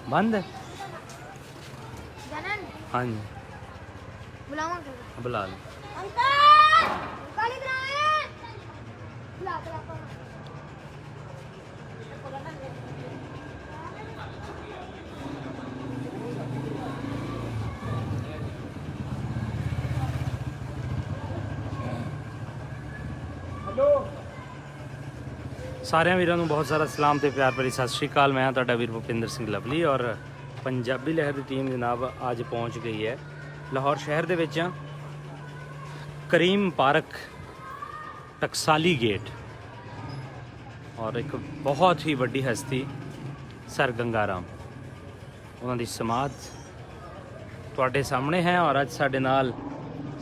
बंद है। हाँ जी बुला लो। सारे वीरों को बहुत सारा सलाम तो प्यार भरी सत श्री अकाल। मैं तुहाडा वीर भुपिंदर सिंह लवली और पंजाबी लहर की टीम जनाब अज पहुँच गई है लाहौर शहर के विच करीम पार्क टकसाली गेट और एक बहुत ही वड्डी हस्ती सर गंगा राम उन्होंने समाध तुहाडे सामने है। और अज साडे नाल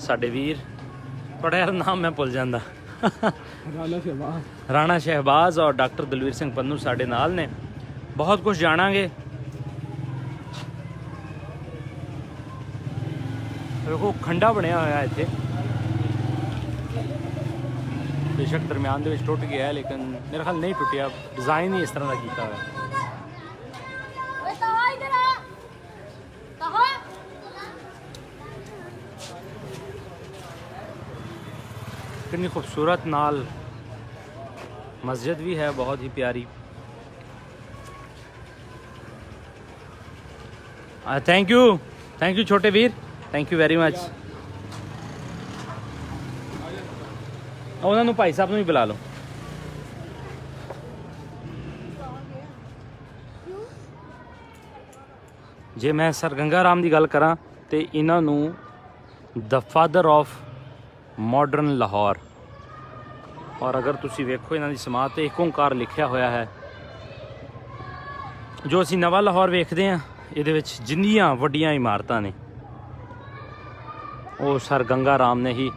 साडे वीर बड़ा यार नाम मैं भुल जांदा राणा शहबाज और डॉक्टर दलवीर सिंह पन्नू साडे नाल ने। बहुत कुछ जाणांगे। देखो खंडा बनया होया इत्थे, बेशक दरम्यान दे विच टुट गया है लेकिन मेरे ख्याल नहीं टुटिया, डिज़ाइन ही इस तरह का कीता होया। कितनी खूबसूरत नाल मस्जिद भी है, बहुत ही प्यारी। थैंक यू छोटे वीर, थैंक यू वेरी मच। उन्होंने भाई साहब भी बुला लो। जे मैं सर गंगा राम की गल करा तो इन्हों the father of modern Lahore, और अगर तुसी वेखो इन्हों की समाध तो एक ओंकार लिखा होया है। जो असी नवा लाहौर वेखते हैं ये जिन्नियां वड्डियां इमारतां ने वो सर गंगा राम ने ही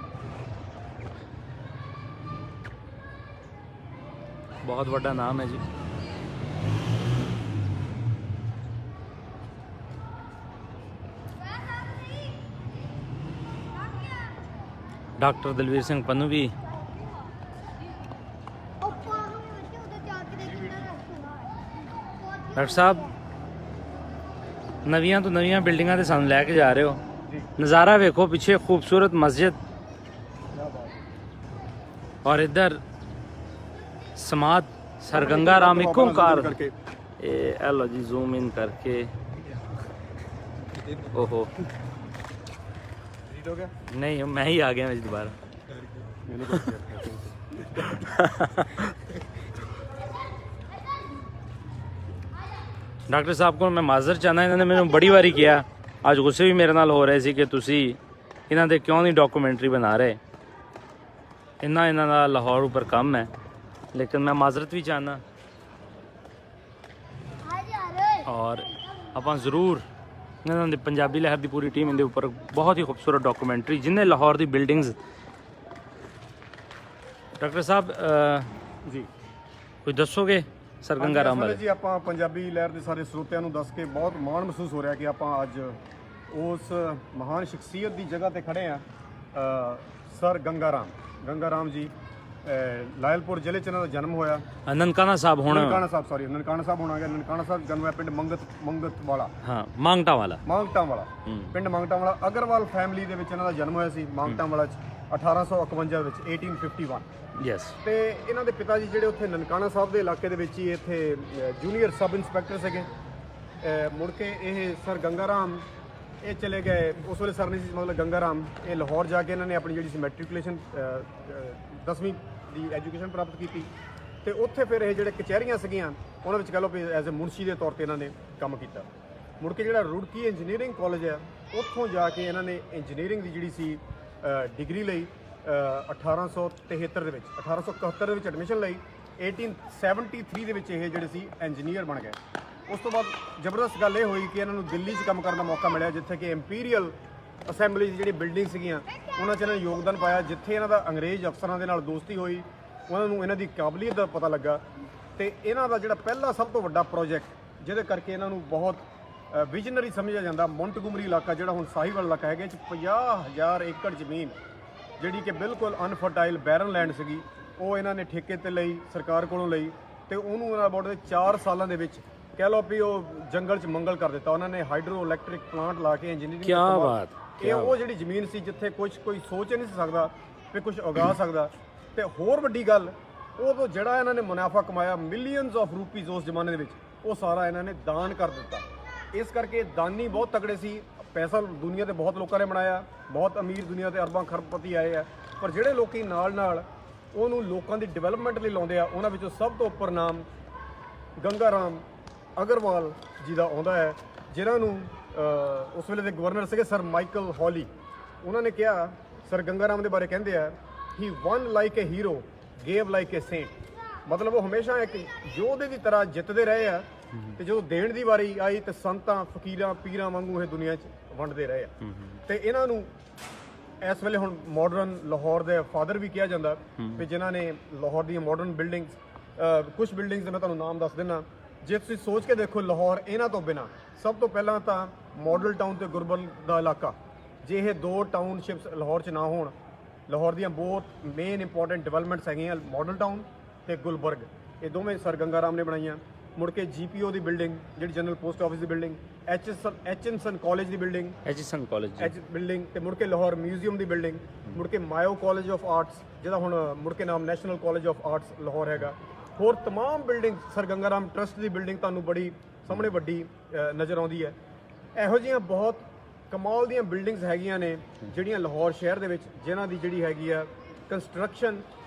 बहुत बड़ा नाम है जी। डॉक्टर दलवीर सिंह पन्नू भी डॉक्टर साहब नवियां तो नवियां बिल्डिंगां ते सानू लैके जा रहे हो। नज़ारा वेखो पीछे खूबसूरत मस्जिद और इधर समाध सर गंगा राम एक ओंकार। लो जी जूम इन करके। ओहो नहीं मैं ही आ गया मैं दोबारा। डॉक्टर साहब को मैं माजर चाहना, इन्होंने मैंने बड़ी बारी किया, आज गुस्से भी मेरे नाल हो रहे थे कि तुसी इन्हां दे क्यों नहीं डॉक्यूमेंट्री बना रहे। इन्हां दा लाहौर ऊपर कम है लेकिन मैं माजरत भी चाहना और आप जरूर इन्हों ने पंजाबी लहर की पूरी टीम इनके ऊपर बहुत ही खूबसूरत डॉक्यूमेंट्री जिन्हें लाहौर की बिल्डिंग्स। डॉक्टर साहब जी कुछ दसोगे सर गंगा राम वाले जी। आप पंजाबी लहर के सारे ਸਰੋਤਿਆਂ ਨੂੰ दस के बहुत ਮਾਣ महसूस हो रहा कि आप अज उस महान शख्सियत की जगह पर खड़े हैं। सर गंगा राम जी लायलपुर जिले च इन्हां दा जन्म होया। ननकाना साहब होना, ननकाना साहब सॉरी ननकाना साहब होना गया। ननकाना साहब जन्म है पिंड मंगत वाला, हाँ मांगटा वाला पिंड मांगटा वाला अग्रवाल फैमिली दे विच इन्हां दा जन्म होया सी मांगटा वाला 1851 ਵਿੱਚ 1851। यस ਤੇ ਇਹਨਾਂ ਦੇ ਪਿਤਾ ਜੀ ਜਿਹੜੇ ਉੱਥੇ ਨਨਕਾਣਾ ਸਾਹਿਬ ਦੇ ਇਲਾਕੇ ਦੇ ਵਿੱਚ ਹੀ ਇੱਥੇ ਜੂਨੀਅਰ ਸਬ ਇੰਸਪੈਕਟਰ ਸੀਗੇ। ਮੁੜ ਕੇ ਇਹ ਸਰ ਗੰਗਾ ਰਾਮ ਇਹ ਚਲੇ ਗਏ। ਉਸ ਵੇਲੇ ਸਰ ਨਹੀਂ ਸੀ, ਮਤਲਬ ਗੰਗਾ ਰਾਮ ਇਹ ਲਾਹੌਰ ਜਾ ਕੇ ਇਹਨਾਂ ਨੇ ਆਪਣੀ ਜਿਹੜੀ ਸੀ ਮੈਟ੍ਰਿਕੂਲੇਸ਼ਨ 10ਵੀਂ ਦੀ ਐਜੂਕੇਸ਼ਨ ਪ੍ਰਾਪਤ ਕੀਤੀ ਤੇ ਉੱਥੇ ਫਿਰ ਇਹ ਜਿਹੜੇ ਕਚਹਿਰੀਆਂ ਸੀਗੀਆਂ ਉਹਨਾਂ ਵਿੱਚ ਕਹ ਲਓ ਵੀ ਐਜ਼ ਅ ਮੁਨਸ਼ੀ ਦੇ ਤੌਰ ਤੇ ਇਹਨਾਂ ਨੇ ਕੰਮ ਕੀਤਾ। ਮੁੜ ਕੇ ਜਿਹੜਾ ਰੁੜਕੀ ਇੰਜੀਨੀਅਰਿੰਗ ਕਾਲਜ ਹੈ ਉੱਥੋਂ ਜਾ ਕੇ ਇਹਨਾਂ ਨੇ ਇੰਜੀਨੀਅਰਿੰਗ ਦੀ ਜਿਹੜੀ ਸੀ ਡਿਗਰੀ ਲਈ 1873 ਦੇ ਵਿੱਚ 1871 ਦੇ ਵਿੱਚ ਐਡਮਿਸ਼ਨ ਲਈ। 1873 ਦੇ ਵਿੱਚ ਇਹ ਜਿਹੜੇ ਸੀ ਇੰਜੀਨੀਅਰ ਬਣ ਗਏ। ਉਸ ਤੋਂ ਬਾਅਦ ਜ਼ਬਰਦਸਤ ਗੱਲ ਇਹ ਹੋਈ ਕਿ ਇਹਨਾਂ ਨੂੰ ਦਿੱਲੀ 'ਚ ਕੰਮ ਕਰਨ ਦਾ ਮੌਕਾ ਮਿਲਿਆ ਜਿੱਥੇ ਕਿ ਇੰਪੀਰੀਅਲ ਅਸੈਂਬਲੀ ਦੀ ਜਿਹੜੀ ਬਿਲਡਿੰਗ ਸੀਗੀਆਂ ਉਹਨਾਂ 'ਚ ਇਹਨਾਂ ਨੇ ਯੋਗਦਾਨ ਪਾਇਆ। ਜਿੱਥੇ ਇਹਨਾਂ ਦਾ ਅੰਗਰੇਜ਼ ਅਫਸਰਾਂ ਦੇ ਨਾਲ ਦੋਸਤੀ ਹੋਈ ਉਹਨਾਂ ਨੂੰ ਇਹਨਾਂ ਦੀ ਕਾਬਲੀਅਤ ਦਾ ਪਤਾ ਲੱਗਾ ਤੇ ਇਹਨਾਂ ਦਾ ਜਿਹੜਾ ਪਹਿਲਾ ਸਭ ਤੋਂ ਵੱਡਾ ਪ੍ਰੋਜੈਕਟ ਜਿਹਦੇ ਕਰਕੇ ਇਹਨਾਂ ਨੂੰ ਬਹੁਤ ਵਿਜ਼ਨਰੀ ਸਮਝਿਆ ਜਾਂਦਾ ਮੌਂਟਗੋਮਰੀ ਇਲਾਕਾ ਜਿਹੜਾ ਹੁਣ ਸਾਹੀਵਾਲ ਇਲਾਕਾ ਹੈਗਾ 'ਚ 50,000 ਏਕੜ ਜ਼ਮੀਨ ਜਿਹੜੀ ਕਿ ਬਿਲਕੁਲ ਅਨਫਰਟਾਈਲ ਬੈਰਨ ਲੈਂਡ ਸੀਗੀ ਉਹ ਇਹਨਾਂ ਨੇ ਠੇਕੇ ਤੇ ਲਈ, ਸਰਕਾਰ ਕੋਲੋਂ ਲਈ ਤੇ ਉਹਨੂੰ ਇਹਨਾਂ ਬੋਰਡ ਦੇ 4 ਸਾਲਾਂ ਦੇ ਵਿੱਚ ਕਹਿ ਲਓ ਵੀ ਉਹ ਜੰਗਲ 'ਚ ਮੰਗਲ ਕਰ ਦਿੱਤਾ ਉਹਨਾਂ ਨੇ। ਹਾਈਡਰੋ ਇਲੈਕਟ੍ਰਿਕ ਪਲਾਂਟ ਲਾ ਕੇ ਇੰਜੀਨੀਅਰਿੰਗ ਕਿਆ ਬਾਤ, ਇਹ ਉਹ ਜਿਹੜੀ ਜ਼ਮੀਨ ਸੀ ਜਿੱਥੇ ਕੋਈ ਸੋਚ ਹੀ ਨਹੀਂ ਸੀ ਸਕਦਾ ਵੀ ਕੁਝ ਉਗਾ ਸਕਦਾ। ਤੇ ਹੋਰ ਵੱਡੀ ਗੱਲ, ਉਹ ਤੋਂ ਜਿਹੜਾ ਇਹਨਾਂ ਨੇ ਮੁਨਾਫਾ ਕਮਾਇਆ ਮਿਲੀਅਨਸ ਆਫ ਰੁਪੀਜ਼ ਉਸ ਜ਼ਮਾਨੇ ਦੇ ਵਿੱਚ, ਉਹ ਸਾਰਾ ਇਹਨਾਂ ਨੇ ਦਾਨ ਕਰ ਦਿੱਤਾ। ਇਸ ਕਰਕੇ ਦਾਨੀ ਬਹੁਤ ਤਕੜੇ ਸੀ। ਪੈਸਾ ਦੁਨੀਆ ਤੇ ਬਹੁਤ ਲੋਕਾਂ ਨੇ ਬਣਾਇਆ, ਬਹੁਤ ਅਮੀਰ ਦੁਨੀਆ ਤੇ ਅਰਬਾਂ ਖਰਬਪਤੀ ਆਏ ਆ, ਪਰ ਜਿਹੜੇ ਲੋਕੀ ਨਾਲ ਉਹਨੂੰ ਲੋਕਾਂ ਦੀ ਡਿਵੈਲਪਮੈਂਟ ਲਈ ਲਾਉਂਦੇ ਆ, ਉਹਨਾਂ ਵਿੱਚੋਂ ਸਭ ਤੋਂ ਉੱਪਰ ਨਾਮ ਗੰਗਾ ਰਾਮ ਅਗਰਵਾਲ ਜੀ ਦਾ ਆਉਂਦਾ ਹੈ, ਜਿਨ੍ਹਾਂ ਨੂੰ ਉਸ ਵੇਲੇ ਦੇ ਗਵਰਨਰ ਸੀਗੇ ਸਰ ਮਾਈਕਲ ਹੌਲੀ। ਉਹਨਾਂ ਨੇ ਕਿਹਾ, ਸਰ ਗੰਗਾ ਰਾਮ ਦੇ ਬਾਰੇ ਕਹਿੰਦੇ ਆ, ਹੀ ਵਨ ਲਾਈਕ ਏ ਹੀਰੋ ਗੇਵ ਲਾਈਕ ਏ ਸੇਂਟ। ਮਤਲਬ ਉਹ ਹਮੇਸ਼ਾ ਇੱਕ ਯੋਧੇ ਦੀ ਤਰ੍ਹਾਂ ਜਿੱਤਦੇ ਰਹੇ ਆ, ਤੇ ਜਦੋਂ ਦੇਣ ਦੀ ਵਾਰੀ ਆਈ ਤੇ ਸੰਤਾਂ ਫਕੀਰਾਂ ਪੀਰਾਂ ਵਾਂਗੂ ਇਹ ਦੁਨੀਆ 'ਚ ਵੰਡਦੇ ਰਹੇ ਆ। ਤੇ ਇਹਨਾਂ ਨੂੰ ਇਸ ਵੇਲੇ ਹੁਣ ਮਾਡਰਨ ਲਾਹੌਰ ਦੇ ਫਾਦਰ ਵੀ ਕਿਹਾ ਜਾਂਦਾ, ਵੀ ਜਿਨ੍ਹਾਂ ਨੇ ਲਾਹੌਰ ਦੀਆਂ ਮਾਡਰਨ ਬਿਲਡਿੰਗਸ, ਕੁਝ ਬਿਲਡਿੰਗਸ ਦੇ ਮੈਂ ਤੁਹਾਨੂੰ ਨਾਮ ਦੱਸ ਦਿੰਦਾ। ਜੇ ਤੁਸੀਂ ਸੋਚ ਕੇ ਦੇਖੋ, ਲਾਹੌਰ ਇਹਨਾਂ ਤੋਂ ਬਿਨਾਂ ਸਭ ਤੋਂ ਪਹਿਲਾਂ ਤਾਂ ਮਾਡਲ ਟਾਊਨ ਤੇ ਗੁਰਬਲ ਦਾ ਇਲਾਕਾ, ਜੇ ਇਹ ਦੋ ਟਾਊਨਸ਼ਿਪਸ ਲਾਹੌਰ 'ਚ ਨਾ ਹੋਣ, ਲਾਹੌਰ ਦੀਆਂ ਬਹੁਤ ਮੇਨ ਇੰਪੋਰਟੈਂਟ ਡਿਵੈਲਪਮੈਂਟਸ ਹੈਗੀਆਂ ਮਾਡਲ ਟਾਊਨ ਤੇ ਗੁਲਬਰਗ, ਇਹ ਦੋਵੇਂ ਸਰ ਗੰਗਾ ਰਾਮ ਨੇ ਬਣਾਈਆਂ। ਮੁੜ ਕੇ GPO ਦੀ ਬਿਲਡਿੰਗ, ਜਿਹੜੀ ਜਨਰਲ ਪੋਸਟ ਆਫਿਸ ਦੀ ਬਿਲਡਿੰਗ, ਐਚਐਨਸਨ ਕਾਲਜ ਦੀ ਬਿਲਡਿੰਗ, ਐਚਐਨਸਨ ਕਾਲਜ ਬਿਲਡਿੰਗ, ਤੇ ਮੁੜ ਕੇ ਲਾਹੌਰ ਮਿਊਜ਼ੀਅਮ ਦੀ ਬਿਲਡਿੰਗ, ਮੁੜ ਕੇ ਮਾਇਓ ਕਾਲਜ ਆਫ ਆਰਟਸ, ਜਿਹਦਾ ਹੁਣ ਮੁੜ ਕੇ ਨਾਮ national college of arts Lahore ਹੈਗਾ। ਹੋਰ तमाम building, sir Ganga Ram trust ਦੀ ਬਿਲਡਿੰਗ ਤੁਹਾਨੂੰ ਬੜੀ ਸਾਹਮਣੇ ਵੱਡੀ ਨਜ਼ਰ ਆਉਂਦੀ ਹੈ। ਇਹੋ ਜਿਹੀਆਂ ਬਹੁਤ ਕਮਾਲ ਦੀਆਂ ਬਿਲਡਿੰਗਸ ਹੈਗੀਆਂ ਨੇ ਜਿਹੜੀਆਂ ਲਾਹੌਰ ਸ਼ਹਿਰ ਦੇ ਵਿੱਚ, ਜਿਨ੍ਹਾਂ ਦੀ ਜਿਹੜੀ ਹੈਗੀ ਆ ਕੰਸਟਰਕਸ਼ਨ,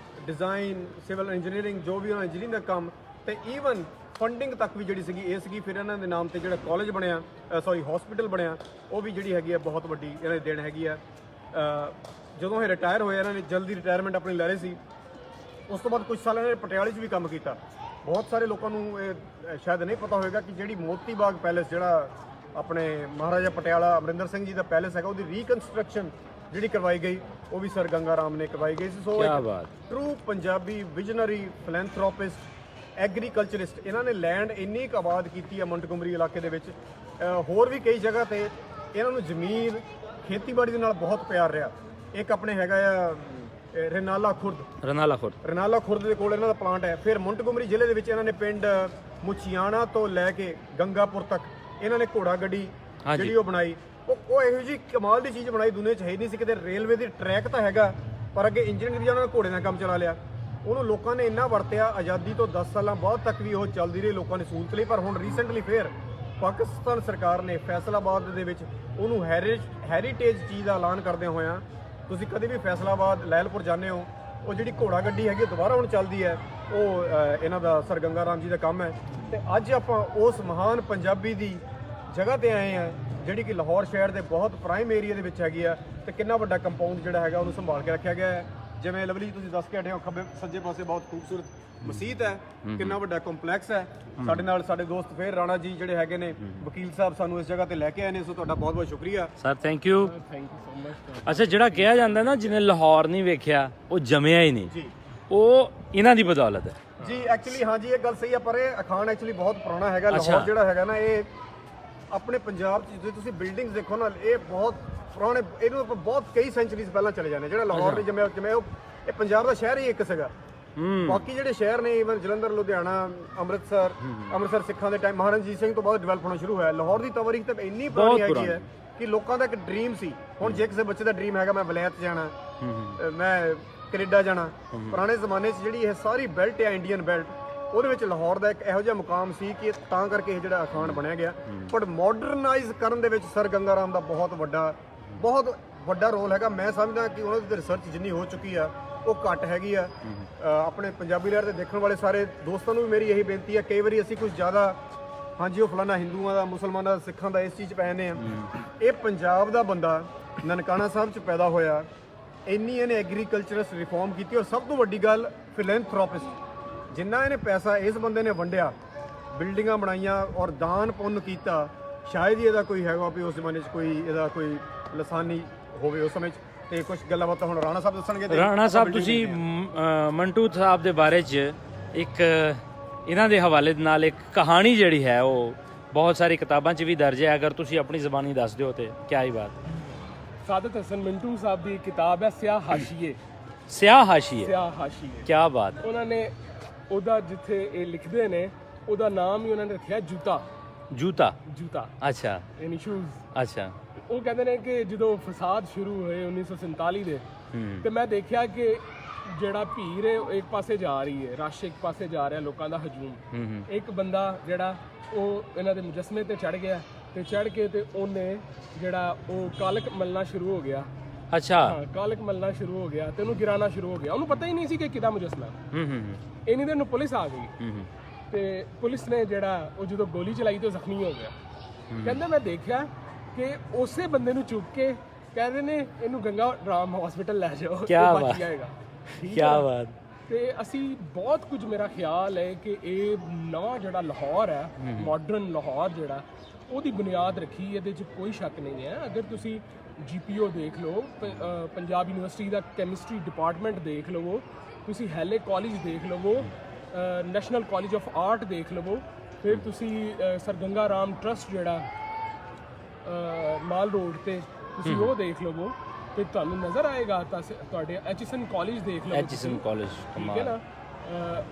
ਡਿਜ਼ਾਈਨ, ਸਿਵਲ ਇੰਜੀਨੀਅਰਿੰਗ, ਜੋ ਵੀ ਉਹਨਾਂ ਇੰਜੀਨੀਅਰਿੰਗ ਦਾ ਕੰਮ, ਤੇ ਈਵਨ ਫੰਡਿੰਗ ਤੱਕ ਵੀ ਜਿਹੜੀ ਸੀਗੀ ਇਹ ਸੀਗੀ। ਫਿਰ ਇਹਨਾਂ ਦੇ ਨਾਮ ਤੇ ਜਿਹੜਾ ਕਾਲਜ ਬਣਿਆ, ਹਸਪੀਟਲ ਬਣਿਆ, ਉਹ ਵੀ ਜਿਹੜੀ ਹੈਗੀ ਆ ਬਹੁਤ ਵੱਡੀ ਇਹਨਾਂ ਦੀ ਦੇਣ ਹੈਗੀ ਆ। ਜਦੋਂ ਇਹ ਰਿਟਾਇਰ ਹੋਏ, ਇਹਨਾਂ ਨੇ ਜਲਦੀ ਰਿਟਾਇਰਮੈਂਟ ਆਪਣੀ ਲੈ ਰਹੀ ਸੀ। ਉਸ ਤੋਂ ਬਾਅਦ ਕੁਝ ਸਾਲ ਇਹਨਾਂ ਨੇ ਪਟਿਆਲੇ 'ਚ ਵੀ ਕੰਮ ਕੀਤਾ। ਬਹੁਤ ਸਾਰੇ ਲੋਕਾਂ ਨੂੰ ਇਹ ਸ਼ਾਇਦ ਨਹੀਂ ਪਤਾ ਹੋਵੇਗਾ ਕਿ ਜਿਹੜੀ ਮੋਤੀ ਬਾਗ ਪੈਲੇਸ, ਜਿਹੜਾ ਆਪਣੇ ਮਹਾਰਾਜਾ ਪਟਿਆਲਾ ਅਮਰਿੰਦਰ ਸਿੰਘ ਜੀ ਦਾ ਪੈਲੇਸ ਹੈਗਾ, ਉਹਦੀ ਰੀਕਨਸਟਰਕਸ਼ਨ ਜਿਹੜੀ ਕਰਵਾਈ ਗਈ, ਉਹ ਵੀ ਸਰ ਗੰਗਾ ਰਾਮ ਨੇ ਕਰਵਾਈ ਗਈ ਸੀ। So true Punjabi visionary philanthropist, agriculturist. ਇਹਨਾਂ ਨੇ ਲੈਂਡ ਇੰਨੀ ਕੁ ਆਬਾਦ ਕੀਤੀ ਹੈ ਮੌਂਟਗੋਮਰੀ ਇਲਾਕੇ ਦੇ ਵਿੱਚ, ਹੋਰ ਵੀ ਕਈ ਜਗ੍ਹਾ ਤੇ ਇਹਨਾਂ ਨੂੰ ਜ਼ਮੀਨ, ਖੇਤੀਬਾੜੀ ਦੇ ਨਾਲ ਬਹੁਤ ਪਿਆਰ ਰਿਹਾ। ਇੱਕ ਆਪਣੇ ਹੈਗਾ ਆ ਰਨਾਲਾ ਖੁਰਦ ਦੇ ਕੋਲ ਇਹਨਾਂ ਦਾ ਪਲਾਂਟ ਹੈ। ਫਿਰ ਮੌਂਟਗੋਮਰੀ ਜ਼ਿਲ੍ਹੇ ਦੇ ਵਿੱਚ ਇਹਨਾਂ ਨੇ ਪਿੰਡ ਮੁਚਿਆਣਾ ਤੋਂ ਲੈ ਕੇ ਗੰਗਾਪੁਰ ਤੱਕ ਇਹਨਾਂ ਨੇ ਘੋੜਾ ਗੱਡੀ ਜਿਹੜੀ ਉਹ ਬਣਾਈ। ਉਹ ਇਹੋ ਜਿਹੀ ਕਮਾਲ ਦੀ ਚੀਜ਼ ਬਣਾਈ, ਦੁਨੀਆ 'ਚ ਹੈ ਨਹੀਂ ਸੀ ਕਿਤੇ। ਰੇਲਵੇ ਦੀ ਟਰੈਕ ਤਾਂ ਹੈਗਾ, ਪਰ ਅੱਗੇ ਇੰਜਨ ਦੀ ਉਹਨਾਂ ਨੇ ਘੋੜੇ ਨਾਲ ਕੰਮ ਚਲਾ ਲਿਆ। ਉਹਨੂੰ ਲੋਕਾਂ ਨੇ ਇੰਨਾ ਵਰਤਿਆ, ਆਜ਼ਾਦੀ ਤੋਂ 10 ਸਾਲਾਂ ਬਾਅਦ ਤੱਕ ਵੀ ਉਹ ਚੱਲਦੀ ਰਹੀ ਲੋਕਾਂ ਨੇ ਸਹੂਲਤ ਲਈ। ਪਰ ਹੁਣ ਰੀਸੈਂਟਲੀ ਫਿਰ ਪਾਕਿਸਤਾਨ ਸਰਕਾਰ ਨੇ ਫੈਸਲਾਬਾਦ ਦੇ ਵਿੱਚ ਉਹਨੂੰ ਹੈਰੀਟੇਜ ਚੀਜ਼ ਦਾ ਐਲਾਨ ਕਰਦਿਆਂ ਹੋਇਆਂ, ਤੁਸੀਂ ਕਦੇ ਵੀ ਫੈਸਲਾਬਾਦ ਲੈਲਪੁਰ ਜਾਂਦੇ ਹੋ, ਉਹ ਜਿਹੜੀ ਘੋੜਾ ਗੱਡੀ ਹੈਗੀ ਦੁਬਾਰਾ ਹੁਣ ਚੱਲਦੀ ਹੈ, ਉਹ ਇਹਨਾਂ ਦਾ ਸਰ ਗੰਗਾ ਰਾਮ ਜੀ ਦਾ ਕੰਮ ਹੈ। ਤੇ ਅੱਜ ਆਪਾਂ ਉਸ ਮਹਾਨ ਪੰਜਾਬੀ ਦੀ ਜਗ੍ਹਾ ਤੇ ਆਏ ਆ, ਜਿਹੜੀ ਕਿ ਲਾਹੌਰ ਸ਼ਹਿਰ ਦੇ ਬਹੁਤ ਪ੍ਰਾਈਮ ਏਰੀਆ ਦੇ ਵਿੱਚ ਹੈਗੀ ਆ। ਤੇ ਕਿੰਨਾ ਵੱਡਾ ਕੰਪਾਊਂਡ ਜਿਹੜਾ ਹੈਗਾ ਉਹਨੂੰ ਸੰਭਾਲ ਕੇ ਰੱਖਿਆ ਗਿਆ ਹੈ। ਜਿਵੇਂ ਲਵਲੀ ਤੁਸੀਂ ਦੱਸ ਕੇ ਹਟੇ ਹੋ, ਖੱਬੇ ਸੱਜੇ ਪਾਸੇ ਬਹੁਤ ਖੂਬਸੂਰਤ ਮਸਜਿਦ ਹੈ, ਕਿੰਨਾ ਵੱਡਾ ਕੰਪਲੈਕਸ ਹੈ। ਸਾਡੇ ਨਾਲ ਸਾਡੇ ਦੋਸਤ ਫੇਰ ਰਾਣਾ ਜੀ ਜਿਹੜੇ ਹੈਗੇ ਨੇ ਵਕੀਲ ਸਾਹਿਬ, ਸਾਨੂੰ ਇਸ ਜਗ੍ਹਾ ਤੇ ਲੈ ਕੇ ਆਏ ਨੇ, ਸੋ ਤੁਹਾਡਾ ਬਹੁਤ ਬਹੁਤ ਸ਼ੁਕਰੀਆ sir. Thank you so much. ਅੱਛਾ, ਜਿਹੜਾ ਕਿਹਾ ਜਾਂਦਾ ਨਾ ਜਿਹਨੇ ਲਾਹੌਰ ਨਹੀਂ ਵੇਖਿਆ ਉਹ ਜੰਮਿਆ ਹੀ ਨਹੀਂ, ਉਹ ਇਹਨਾਂ ਦੀ ਬਦੌਲਤ ਹੈ ਜੀ। ਐਕਚੁਅਲੀ ਹਾਂ ਜੀ, ਇਹ ਗੱਲ ਸਹੀ ਹੈ, ਪਰ ਇਹ ਅਖਾਣ ਐਕਚੁਅਲੀ ਬਹੁਤ ਪੁਰਾਣਾ ਹੈਗਾ। ਲਾਹੌਰ ਜਿਹੜਾ ਹੈਗਾ ਨਾ, ਇਹ ਆਪਣੇ ਪੰਜਾਬ 'ਚ ਜੇ ਤੁਸੀਂ ਬਿਲਡਿੰਗਸ ਦੇਖੋ ਨਾ, ਇਹ ਬਹੁਤ ਪੁਰਾਣੇ, ਇਹਨੂੰ ਆਪਾਂ ਬਹੁਤ ਕਈ ਸੈਂਚਰੀਜ਼ ਪਹਿਲਾਂ ਚਲੇ ਜਾਂਦੇ। ਜਿਹੜਾ ਲਾਹੌਰ ਨੇ ਜੰਮਿਆ ਇਹ ਪੰਜਾਬ ਦਾ ਸ਼ਹਿਰ ਹੀ ਇੱਕ ਸੀਗਾ। ਬਾਕੀ ਜਿਹੜੇ ਸ਼ਹਿਰ ਨੇ, ਇਵਨ ਜਲੰਧਰ, ਲੁਧਿਆਣਾ, ਅੰਮ੍ਰਿਤਸਰ ਸਿੱਖਾਂ ਦੇ ਟਾਈਮ ਮਹਾਰਾਜਾ ਰਣਜੀਤ ਸਿੰਘ ਤੋਂ ਬਾਅਦ ਡਿਵੈਲਪ ਹੋਣਾ ਸ਼ੁਰੂ ਹੋਇਆ। ਲਾਹੌਰ ਦੀ ਤਾਰੀਖ ਤਾਂ ਇੰਨੀ ਪੁਰਾਣੀ ਹੈਗੀ ਹੈ ਕਿ ਲੋਕਾਂ ਦਾ ਇੱਕ ਡ੍ਰੀਮ ਸੀ। ਹੁਣ ਜੇ ਕਿਸੇ ਬੱਚੇ ਦਾ ਡ੍ਰੀਮ ਹੈਗਾ ਮੈਂ ਵਲੈਤ ਜਾਣਾ, ਮੈਂ ਕੈਨੇਡਾ ਜਾਣਾ, ਪੁਰਾਣੇ ਜ਼ਮਾਨੇ 'ਚ ਜਿਹੜੀ ਇਹ ਸਾਰੀ ਬੈਲਟ ਹੈ ਇੰਡੀਅਨ ਬੈਲਟ, ਉਹਦੇ ਵਿੱਚ ਲਾਹੌਰ ਦਾ ਇੱਕ ਇਹੋ ਜਿਹਾ ਮੁਕਾਮ ਸੀ ਕਿ ਤਾਂ ਕਰਕੇ ਇਹ ਜਿਹੜਾ ਅਖਾਣ ਬਣਿਆ ਗਿਆ। ਪਰ ਮਾਡਰਨਾਈਜ਼ ਕਰਨ ਦੇ ਵਿੱਚ ਸਰ ਗੰਗਾ ਰਾਮ ਦਾ ਬਹੁਤ ਵੱਡਾ ਰੋਲ ਹੈਗਾ। ਮੈਂ ਸਮਝਦਾ ਕਿ ਉਹਨਾਂ ਦੀ ਰਿਸਰਚ ਜਿੰਨੀ ਹੋ ਚੁੱਕੀ ਆ ਉਹ ਘੱਟ ਹੈਗੀ ਆ। ਆਪਣੇ ਪੰਜਾਬੀ ਲਹਿਰ ਦੇ ਦੇਖਣ ਵਾਲੇ ਸਾਰੇ ਦੋਸਤਾਂ ਨੂੰ ਵੀ ਮੇਰੀ ਇਹੀ ਬੇਨਤੀ ਹੈ, ਕਈ ਵਾਰੀ ਅਸੀਂ ਕੁਝ ਜ਼ਿਆਦਾ ਹਾਂਜੀ ਉਹ ਫਲਾਣਾ ਹਿੰਦੂਆਂ ਦਾ, ਮੁਸਲਮਾਨਾਂ ਦਾ, ਸਿੱਖਾਂ ਦਾ ਇਸ ਚੀਜ਼ 'ਚ ਪੈ ਜਾਂਦੇ ਆ। ਇਹ ਪੰਜਾਬ ਦਾ ਬੰਦਾ ਨਨਕਾਣਾ ਸਾਹਿਬ 'ਚ ਪੈਦਾ ਹੋਇਆ, ਇੰਨੀ ਇਹਨੇ ਐਗਰੀਕਲਚਰਸ ਰਿਫਾਰਮ ਕੀਤੀ, ਔਰ ਸਭ ਤੋਂ ਵੱਡੀ ਗੱਲ ਫਿਲੈਂਥਰੋਪਿਸਟ। ਜਿੰਨਾ ਇਹਨੇ ਪੈਸਾ ਇਸ ਬੰਦੇ ਨੇ ਵੰਡਿਆ, ਬਿਲਡਿੰਗਾਂ ਬਣਾਈਆਂ ਔਰ ਦਾਨ ਪੁੰਨ ਕੀਤਾ, ਸ਼ਾਇਦ ਹੀ ਇਹਦਾ ਕੋਈ ਹੈਗਾ ਵੀ ਉਸ ਜ਼ਮਾਨੇ 'ਚ ਕੋਈ ਇਹਦਾ ਕੋਈ ਲਸਾਨੀ ਹੋਵੇ ਉਸ ਸਮੇਂ 'ਚ। ਤੇ ਕੁਝ ਗੱਲਾਂ ਬਾਤਾਂ ਹੁਣ ਰਾਣਾ ਸਾਹਿਬ ਦੱਸਣਗੇ। ਰਾਣਾ ਸਾਹਿਬ, ਤੁਸੀਂ ਮੰਟੂ ਸਾਹਿਬ ਦੇ ਬਾਰੇ 'ਚ ਇੱਕ ਇਹਨਾਂ ਦੇ ਹਵਾਲੇ ਦੇ ਨਾਲ ਇੱਕ ਕਹਾਣੀ ਜਿਹੜੀ ਹੈ ਉਹ ਬਹੁਤ ਸਾਰੀ ਕਿਤਾਬਾਂ 'ਚ ਵੀ ਦਰਜ ਹੈ, ਅਗਰ ਤੁਸੀਂ ਆਪਣੀ ਜ਼ਬਾਨੀ ਦੱਸ ਦਿਓ ਤੇ ਕਿਆ ਹੀ ਬਾਤ। ਸਾਦਤ ਹਸਨ ਮੰਟੂ ਸਾਹਿਬ ਦੀ ਕਿਤਾਬ ਹੈ ਸਿਆਹ ਹਾਸ਼ੀਏ। ਸਿਆਹ ਹਾਸ਼ੀਏ, ਸਿਆਹ ਹਾਸ਼ੀਏ, ਕਿਆ ਬਾਤ। ਉਹਨਾਂ ਨੇ ਉਹਦਾ ਜਿੱਥੇ ਇਹ ਲਿਖਦੇ ਨੇ ਉਹਦਾ ਨਾਮ ਹੀ ਉਹਨਾਂ ਨੇ ਰੱਖਿਆ ਜੂਤਾ ਜੂਤਾ ਅੱਛਾ ਯਾਨੀ ਸ਼ੂਜ਼। ਅੱਛਾ ਉਹ ਕਹਿੰਦੇ ਨੇ ਕਿ ਜਦੋਂ ਫਸਾਦ ਸ਼ੁਰੂ ਹੋਏ 1947 ਦੇ ਤੇ ਮੈਂ ਦੇਖਿਆ ਕਿ ਜਿਹੜਾ ਭੀੜ ਹੈ ਉਹ ਇੱਕ ਪਾਸੇ ਜਾ ਰਹੀ ਹੈ, ਰਸ਼ ਇੱਕ ਪਾਸੇ ਜਾ ਰਿਹਾ, ਲੋਕਾਂ ਦਾ ਹਜੂਮ। ਇੱਕ ਬੰਦਾ ਜਿਹੜਾ ਉਹ ਇਹਨਾਂ ਦੇ ਮੁਜੱਸਮੇ ਤੇ ਚੜ ਗਿਆ ਤੇ ਚੜ ਕੇ ਤੇ ਉਹਨੇ ਜਿਹੜਾ ਉਹ ਕਾਲਕ ਮਲਣਾ ਸ਼ੁਰੂ ਹੋ ਗਿਆ। ਅੱਛਾ ਹਾਂ, ਕਾਲਕ ਮਲਣਾ ਸ਼ੁਰੂ ਹੋ ਗਿਆ ਤੇ ਉਹਨੂੰ ਗਿਰਾਣਾ ਸ਼ੁਰੂ ਹੋ ਗਿਆ। ਉਹਨੂੰ ਪਤਾ ਹੀ ਨਹੀਂ ਸੀ ਕਿ ਕਿਹਦਾ ਮੁਜੱਸਮਾ। ਇੰਨੀ ਦੇਰ ਨੂੰ ਪੁਲਿਸ ਆ ਗਈ ਤੇ ਪੁਲਿਸ ਨੇ ਜਿਹੜਾ ਉਹ ਜਦੋਂ ਗੋਲੀ ਚਲਾਈ ਤੇ ਉਹ ਜ਼ਖਮੀ ਹੋ ਗਿਆ। ਕਹਿੰਦਾ ਮੈਂ ਦੇਖਿਆ ਕਿ ਉਸੇ ਬੰਦੇ ਨੂੰ ਚੁੱਕ ਕੇ ਕਹਿ ਰਹੇ ਨੇ ਇਹਨੂੰ ਗੰਗਾ ਰਾਮ ਹਸਪੀਟਲ ਲੈ ਜਾਓ, ਕਿਆ ਉਹ ਬਾਤ। ਬਚ ਜਾਏਗਾ। ਕੀ ਬਾਤ। ਤੇ ਅਸੀਂ ਬਹੁਤ ਕੁਝ, ਮੇਰਾ ਖਿਆਲ ਹੈ ਕਿ ਇਹ ਨਵਾਂ ਜਿਹੜਾ ਲਾਹੌਰ ਹੈ, ਮਾਡਰਨ ਲਾਹੌਰ ਜਿਹੜਾ, ਉਹਦੀ ਬੁਨਿਆਦ ਰੱਖੀ। ਇਹਦੇ 'ਚ ਕੋਈ ਸ਼ੱਕ ਨਹੀਂ ਹੈ। ਅਗਰ ਤੁਸੀਂ GPO ਦੇਖ ਲਓ, ਪੰਜਾਬ ਯੂਨੀਵਰਸਿਟੀ ਦਾ ਕੈਮਿਸਟਰੀ ਡਿਪਾਰਟਮੈਂਟ ਦੇਖ ਲਵੋ, ਤੁਸੀਂ ਹੈਲੇ ਕਾਲਜ ਦੇਖ ਲਵੋ, ਨੈਸ਼ਨਲ ਕਾਲਜ ਆਫ ਆਰਟ ਦੇਖ ਲਵੋ, ਫਿਰ ਤੁਸੀਂ ਸਰ ਗੰਗਾ ਰਾਮ ਟਰਸਟ ਜਿਹੜਾ ਮਾਲ ਰੋਡ ਤੇ ਤੁਸੀਂ ਉਹ ਦੇਖ ਲਵੋ ਤੇ ਤੁਹਾਨੂੰ ਨਜ਼ਰ ਆਏਗਾ। ਤਾਂ ਤੁਹਾਡੇ ਐਚਐਸਐਨ ਕਾਲਜ ਦੇਖ ਲਓ, ਐਚਐਸਐਨ ਕਾਲਜ, ਠੀਕ ਹੈ ਨਾ।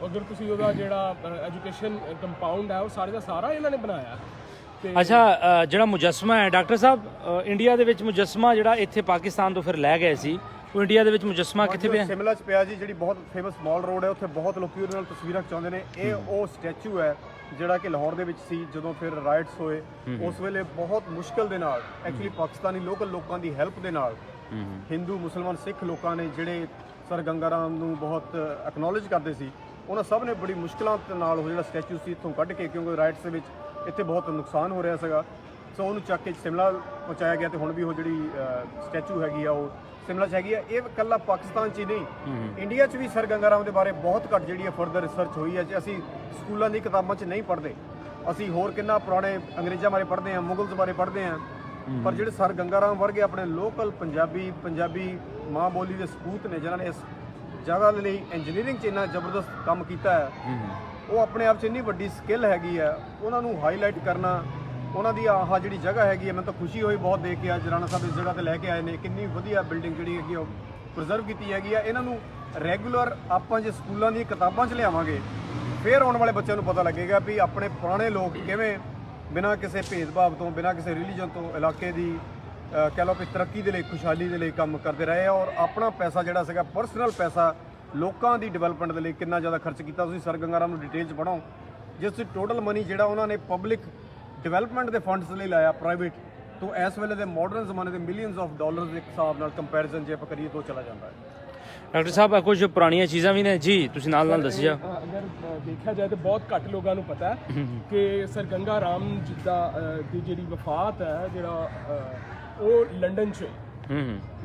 ਅਗਰ ਤੁਸੀਂ ਉਹਦਾ ਜਿਹੜਾ ਐਜੂਕੇਸ਼ਨ ਕੰਪਾਊਂਡ ਹੈ ਉਹ ਸਾਰੇ ਦਾ ਸਾਰਾ ਇਹਨਾਂ ਨੇ ਬਣਾਇਆ। ਅੱਛਾ ਜਿਹੜਾ ਮੁਜੱਸਮਾ ਹੈ ਡਾਕਟਰ ਸਾਹਿਬ, ਇੰਡੀਆ ਦੇ ਵਿੱਚ ਮੁਜੱਸਮਾ ਜਿਹੜਾ ਇੱਥੇ ਪਾਕਿਸਤਾਨ ਤੋਂ ਫਿਰ ਲੈ ਗਏ ਸੀ, ਉਹ ਇੰਡੀਆ ਦੇ ਵਿੱਚ ਮੁਜੱਸਮਾ ਕਿੱਥੇ ਪਿਆ? ਸ਼ਿਮਲਾ 'ਚ ਪਿਆ ਜੀ, ਜਿਹੜੀ ਬਹੁਤ ਫੇਮਸ ਮਾਲ ਰੋਡ ਹੈ, ਉੱਥੇ ਬਹੁਤ ਲੋਕੀ ਉਹਦੇ ਨਾਲ ਤਸਵੀਰਾਂ ਖਿਚਾਉਂਦੇ ਨੇ। ਇਹ ਉਹ ਸਟੈਚੂ ਹੈ ਜਿਹੜਾ ਕਿ ਲਾਹੌਰ ਦੇ ਵਿੱਚ ਸੀ ਜਦੋਂ ਫਿਰ ਰਾਈਟਸ ਹੋਏ। ਉਸ ਵੇਲੇ ਬਹੁਤ ਮੁਸ਼ਕਲ ਦੇ ਨਾਲ, ਐਕਚੁਅਲੀ ਪਾਕਿਸਤਾਨੀ ਲੋਕਲ ਲੋਕਾਂ ਦੀ ਹੈਲਪ ਦੇ ਨਾਲ, ਹਿੰਦੂ ਮੁਸਲਮਾਨ ਸਿੱਖ ਲੋਕਾਂ ਨੇ ਜਿਹੜੇ ਸਰ ਗੰਗਾ ਰਾਮ ਨੂੰ ਬਹੁਤ ਐਕਨੋਲਜ ਕਰਦੇ ਸੀ, ਉਹਨਾਂ ਸਭ ਨੇ ਬੜੀ ਮੁਸ਼ਕਲਾਂ ਦੇ ਨਾਲ ਉਹ ਜਿਹੜਾ ਸਟੈਚੂ ਸੀ ਇੱਥੋਂ ਕੱਢ ਕੇ, ਕਿਉਂਕਿ ਰਾਈਟਸ ਦੇ ਵਿੱਚ ਇੱਥੇ ਬਹੁਤ ਨੁਕਸਾਨ ਹੋ ਰਿਹਾ ਸੀਗਾ, ਸੋ ਉਹਨੂੰ ਚੱਕ ਕੇ ਸ਼ਿਮਲਾ ਪਹੁੰਚਾਇਆ ਗਿਆ। ਤੇ ਹੁਣ ਵੀ ਉਹ ਜਿਹੜੀ ਸਟੈਚੂ ਹੈਗੀ ਆ ਉਹ ਸ਼ਿਮਲਾ 'ਚ ਹੈਗੀ ਆ। ਇਹ ਇਕੱਲਾ ਪਾਕਿਸਤਾਨ 'ਚ ਹੀ ਨਹੀਂ, ਇੰਡੀਆ 'ਚ ਵੀ ਸਰ ਗੰਗਾ ਰਾਮ ਦੇ ਬਾਰੇ ਬਹੁਤ ਘੱਟ ਜਿਹੜੀ ਹੈ ਫਰਦਰ ਰਿਸਰਚ ਹੋਈ ਹੈ। ਜੇ ਅਸੀਂ ਸਕੂਲਾਂ ਦੀ ਕਿਤਾਬਾਂ 'ਚ ਨਹੀਂ ਪੜ੍ਹਦੇ, ਅਸੀਂ ਹੋਰ ਕਿੰਨਾ ਪੁਰਾਣੇ ਅੰਗਰੇਜ਼ਾਂ ਬਾਰੇ ਪੜ੍ਹਦੇ ਹਾਂ, ਮੁਗਲਸ ਬਾਰੇ ਪੜ੍ਹਦੇ ਹਾਂ, ਪਰ ਜਿਹੜੇ ਸਰ ਗੰਗਾ ਰਾਮ ਵਰਗੇ ਆਪਣੇ ਲੋਕਲ ਪੰਜਾਬੀ ਮਾਂ ਬੋਲੀ ਦੇ ਸਪੂਤ ਨੇ, ਜਿਨ੍ਹਾਂ ਨੇ ਇਸ ਜਗ੍ਹਾ ਦੇ ਲਈ ਇੰਜੀਨੀਅਰਿੰਗ 'ਚ ਇੰਨਾ ਜ਼ਬਰਦਸਤ ਕੰਮ ਕੀਤਾ ਹੈ, ਉਹ ਆਪਣੇ ਆਪ 'ਚ ਇੰਨੀ ਵੱਡੀ ਸਕਿੱਲ ਹੈਗੀ ਹੈ। ਉਹਨਾਂ ਨੂੰ ਹਾਈਲਾਈਟ ਕਰਨਾ, ਉਹਨਾਂ ਦੀ ਆਹ ਜਿਹੜੀ ਜਗ੍ਹਾ ਹੈਗੀ ਹੈ, ਮੈਨੂੰ ਤਾਂ ਖੁਸ਼ੀ ਹੋਈ ਬਹੁਤ ਦੇਖ ਕੇ। ਅੱਜ ਰਾਣਾ ਸਾਹਿਬ ਇਸ ਜਗ੍ਹਾ ਤੇ ਲੈ ਕੇ ਆਏ ਨੇ, ਕਿੰਨੀ ਵਧੀਆ ਬਿਲਡਿੰਗ ਜਿਹੜੀ ਹੈਗੀ ਉਹ ਪ੍ਰੀਜ਼ਰਵ ਕੀਤੀ ਹੈਗੀ ਆ। ਇਹਨਾਂ ਨੂੰ ਰੈਗੂਲਰ ਆਪਾਂ ਜੇ ਸਕੂਲਾਂ ਦੀਆਂ ਕਿਤਾਬਾਂ 'ਚ ਲਿਆਵਾਂਗੇ, ਫਿਰ ਆਉਣ ਵਾਲੇ ਬੱਚਿਆਂ ਨੂੰ ਪਤਾ ਲੱਗੇਗਾ ਵੀ ਆਪਣੇ ਪੁਰਾਣੇ ਲੋਕ ਕਿਵੇਂ ਬਿਨਾਂ ਕਿਸੇ ਭੇਦਭਾਵ ਤੋਂ, ਬਿਨਾਂ ਕਿਸੇ ਰਿਲੀਜਨ ਤੋਂ ਇਲਾਕੇ ਦੀ ਕਹਿ ਲਓ ਕਿ ਤਰੱਕੀ ਦੇ ਲਈ, ਖੁਸ਼ਹਾਲੀ ਦੇ ਲਈ ਕੰਮ ਕਰਦੇ ਰਹੇ ਆ। ਔਰ ਆਪਣਾ ਪੈਸਾ ਜਿਹੜਾ ਸੀਗਾ, ਪਰਸਨਲ ਪੈਸਾ, ਲੋਕਾਂ ਦੀ ਡਿਵੈਲਪਮੈਂਟ ਦੇ ਲਈ ਕਿੰਨਾ ਜ਼ਿਆਦਾ ਖਰਚ ਕੀਤਾ। ਤੁਸੀਂ ਸਰ ਗੰਗਾ ਰਾਮ ਨੂੰ ਡਿਟੇਲ 'ਚ ਪੜ੍ਹੋ, ਜਿਸ 'ਚ ਟੋਟਲ ਮਨੀ ਜਿਹੜਾ ਉਹਨਾਂ ਨੇ ਪਬਲਿਕ ਡਿਵੈਲਪਮੈਂਟ ਦੇ ਫੰਡਸ ਲਈ ਲਾਇਆ, ਪ੍ਰਾਈਵੇਟ ਤੋਂ ਇਸ ਵੇਲੇ ਦੇ ਮਾਡਰਨ ਜ਼ਮਾਨੇ ਦੇ ਮਿਲੀਅਨਸ ਆਫ ਡਾਲਰਸ ਦੇ ਹਿਸਾਬ ਨਾਲ ਕੰਪੈਰੀਜ਼ਨ ਜੇ ਆਪਾਂ ਕਰੀਏ ਤਾਂ ਚਲਾ ਜਾਂਦਾ ਹੈ। ਡਾਕਟਰ ਸਾਹਿਬ ਕੁਝ ਪੁਰਾਣੀਆਂ ਚੀਜ਼ਾਂ ਵੀ ਨੇ ਜੀ, ਤੁਸੀਂ ਨਾਲ ਦੱਸੀ ਜਾ। ਅਗਰ ਦੇਖਿਆ ਜਾਏ ਤਾਂ ਬਹੁਤ ਘੱਟ ਲੋਕਾਂ ਨੂੰ ਪਤਾ ਹੈ ਕਿ ਸਰ ਗੰਗਾ ਰਾਮ ਜਿੱਦਾਂ ਦੀ ਜਿਹੜੀ ਵਫਾਤ ਹੈ, ਜਿਹੜਾ ਉਹ ਲੰਡਨ 'ਚ